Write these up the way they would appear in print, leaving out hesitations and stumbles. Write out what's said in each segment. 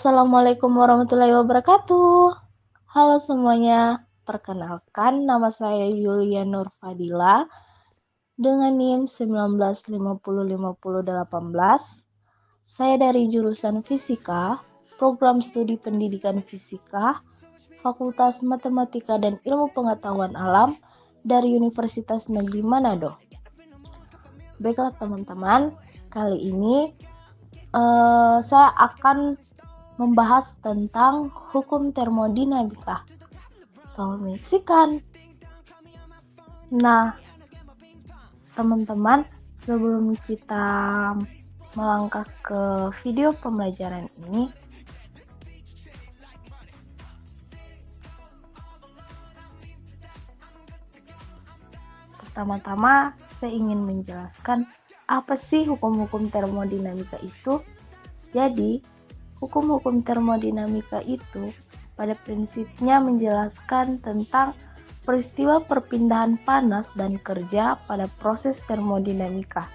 Assalamualaikum warahmatullahi wabarakatuh. Halo semuanya, perkenalkan nama saya Yulia Nur Fadila dengan NIM 19505018. Saya dari jurusan Fisika, Program Studi Pendidikan Fisika, Fakultas Matematika dan Ilmu Pengetahuan Alam dari Universitas Negeri Manado. Baiklah teman-teman, kali ini saya akan membahas tentang hukum termodinamika. Selamat menyaksikan. Nah, teman-teman, sebelum kita melangkah ke video pembelajaran ini, pertama-tama saya ingin menjelaskan apa sih hukum-hukum termodinamika itu. Jadi, hukum-hukum termodinamika itu pada prinsipnya menjelaskan tentang peristiwa perpindahan panas dan kerja pada proses termodinamika.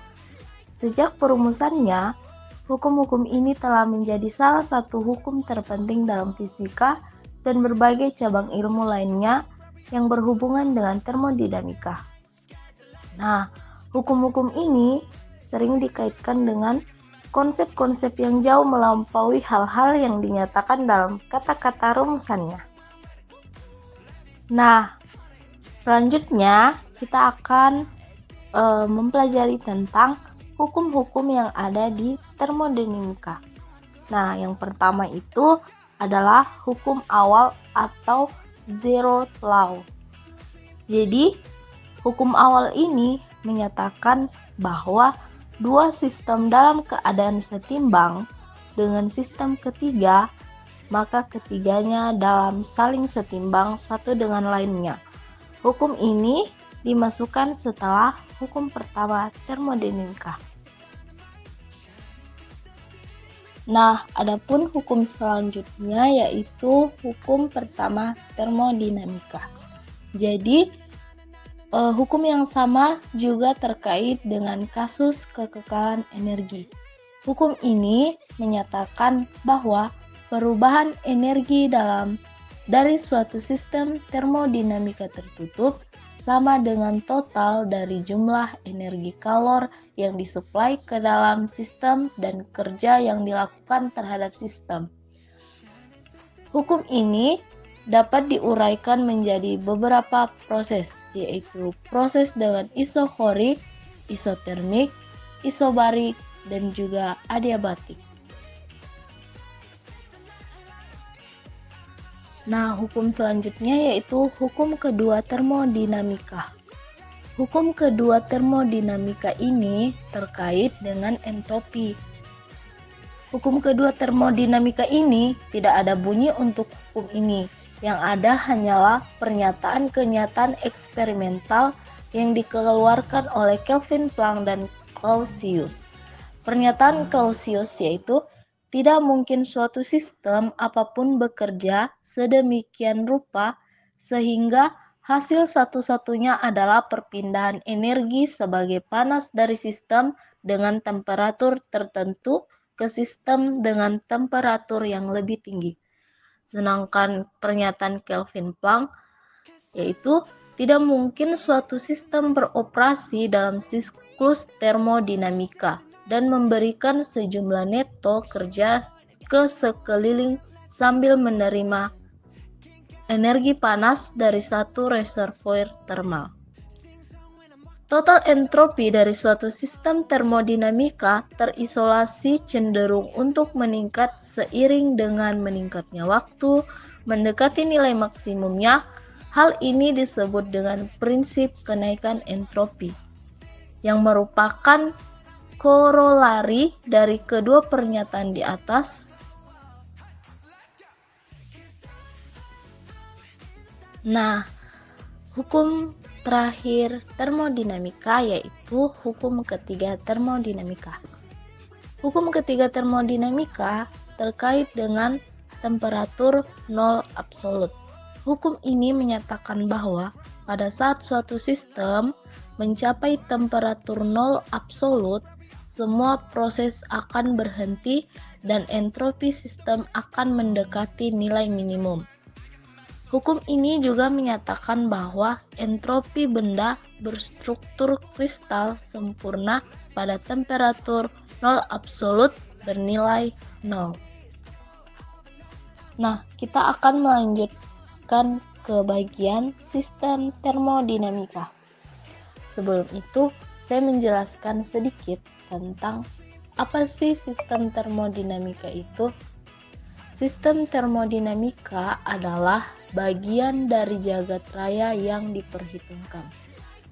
Sejak perumusannya, hukum-hukum ini telah menjadi salah satu hukum terpenting dalam fisika dan berbagai cabang ilmu lainnya yang berhubungan dengan termodinamika. Nah, hukum-hukum ini sering dikaitkan dengan konsep-konsep yang jauh melampaui hal-hal yang dinyatakan dalam kata-kata rumusannya. Nah, selanjutnya kita akan mempelajari tentang hukum-hukum yang ada di termodinamika. Nah, yang pertama itu adalah hukum awal atau zero law. Jadi, hukum awal ini menyatakan bahwa dua sistem dalam keadaan setimbang dengan sistem ketiga, maka ketiganya dalam saling setimbang satu dengan lainnya. Hukum ini dimasukkan setelah hukum pertama termodinamika. Nah, adapun hukum selanjutnya yaitu hukum pertama termodinamika. Jadi, hukum yang sama juga terkait dengan kasus kekekalan energi. Hukum ini menyatakan bahwa perubahan energi dari suatu sistem termodinamika tertutup sama dengan total dari jumlah energi kalor yang disuplai ke dalam sistem dan kerja yang dilakukan terhadap sistem. Hukum ini dapat diuraikan menjadi beberapa proses, yaitu proses dengan isokorik, isotermik, isobarik, dan juga adiabatik. Nah, hukum selanjutnya yaitu hukum kedua termodinamika. Hukum kedua termodinamika ini terkait dengan entropi. Hukum kedua termodinamika ini tidak ada bunyi untuk hukum ini. Yang ada hanyalah pernyataan-kenyataan eksperimental yang dikeluarkan oleh Kelvin Planck dan Clausius. Pernyataan Clausius yaitu tidak mungkin suatu sistem apapun bekerja sedemikian rupa sehingga hasil satu-satunya adalah perpindahan energi sebagai panas dari sistem dengan temperatur tertentu ke sistem dengan temperatur yang lebih tinggi. Sedangkan pernyataan Kelvin Planck yaitu tidak mungkin suatu sistem beroperasi dalam siklus termodinamika dan memberikan sejumlah neto kerja ke sekeliling sambil menerima energi panas dari satu reservoir termal. Total entropi dari suatu sistem termodinamika terisolasi cenderung untuk meningkat seiring dengan meningkatnya waktu, mendekati nilai maksimumnya. Hal ini disebut dengan prinsip kenaikan entropi, yang merupakan korolari dari kedua pernyataan di atas. Nah, hukum terakhir termodinamika yaitu hukum ketiga termodinamika. Hukum ketiga termodinamika terkait dengan temperatur nol absolut. Hukum ini menyatakan bahwa pada saat suatu sistem mencapai temperatur nol absolut, semua proses akan berhenti dan entropi sistem akan mendekati nilai minimum. Hukum ini juga menyatakan bahwa entropi benda berstruktur kristal sempurna pada temperatur nol absolut bernilai 0. Nah, kita akan melanjutkan ke bagian sistem termodinamika. Sebelum itu, saya menjelaskan sedikit tentang apa sih sistem termodinamika itu. Sistem termodinamika adalah bagian dari jagat raya yang diperhitungkan.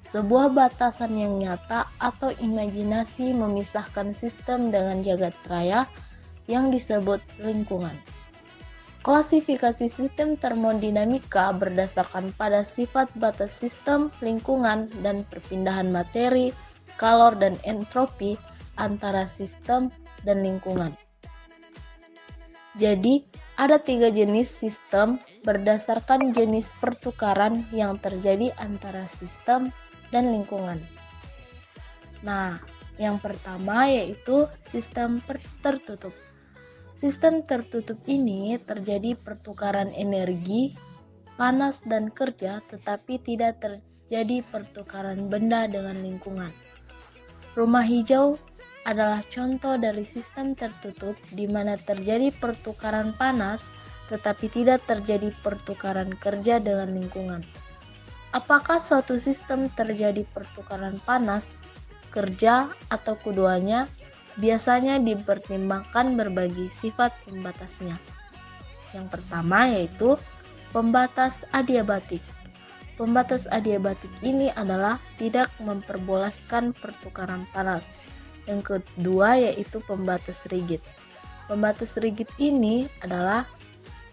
Sebuah batasan yang nyata atau imajinasi memisahkan sistem dengan jagat raya yang disebut lingkungan. Klasifikasi sistem termodinamika berdasarkan pada sifat batas sistem, lingkungan, dan perpindahan materi, kalor, dan entropi antara sistem dan lingkungan. Jadi, ada 3 jenis sistem berdasarkan jenis pertukaran yang terjadi antara sistem dan lingkungan. Nah, yang pertama yaitu sistem tertutup. Sistem tertutup ini terjadi pertukaran energi, panas dan kerja, tetapi tidak terjadi pertukaran benda dengan lingkungan. Rumah hijau adalah contoh dari sistem tertutup di mana terjadi pertukaran panas, tetapi tidak terjadi pertukaran kerja dengan lingkungan. Apakah suatu sistem terjadi pertukaran panas, kerja, atau keduanya? Biasanya dipertimbangkan berbagai sifat pembatasnya. Yang pertama yaitu pembatas adiabatik. Pembatas adiabatik ini adalah tidak memperbolehkan pertukaran panas. Yang kedua yaitu pembatas rigid. Pembatas rigid ini adalah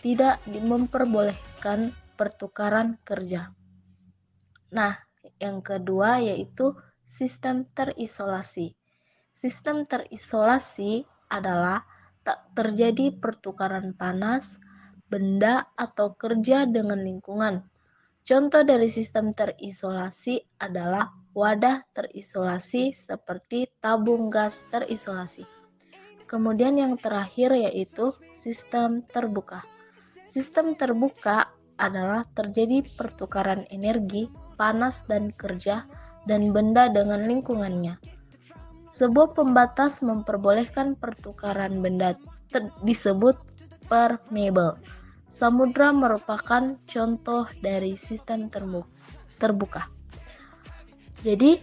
tidak memperbolehkan pertukaran kerja. Nah, yang kedua yaitu sistem terisolasi. Sistem terisolasi adalah tak terjadi pertukaran panas, benda, atau kerja dengan lingkungan. Contoh dari sistem terisolasi adalah wadah terisolasi seperti tabung gas terisolasi. Kemudian yang terakhir yaitu sistem terbuka. Sistem terbuka adalah terjadi pertukaran energi, panas dan kerja, dan benda dengan lingkungannya. Sebuah pembatas memperbolehkan pertukaran benda disebut permeable. Samudra merupakan contoh dari sistem terbuka. Jadi,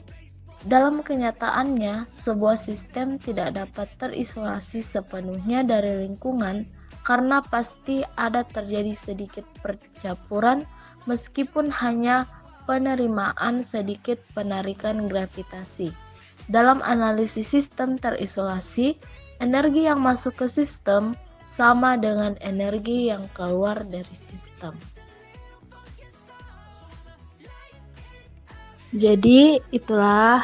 dalam kenyataannya, sebuah sistem tidak dapat terisolasi sepenuhnya dari lingkungan karena pasti ada terjadi sedikit percampuran meskipun hanya penerimaan sedikit penarikan gravitasi. Dalam analisis sistem terisolasi, energi yang masuk ke sistem sama dengan energi yang keluar dari sistem. Jadi itulah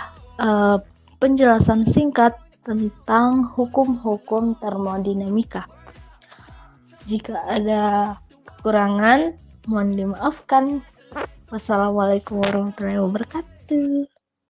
penjelasan singkat tentang hukum-hukum termodinamika. Jika ada kekurangan, mohon dimaafkan. Wassalamualaikum warahmatullahi wabarakatuh.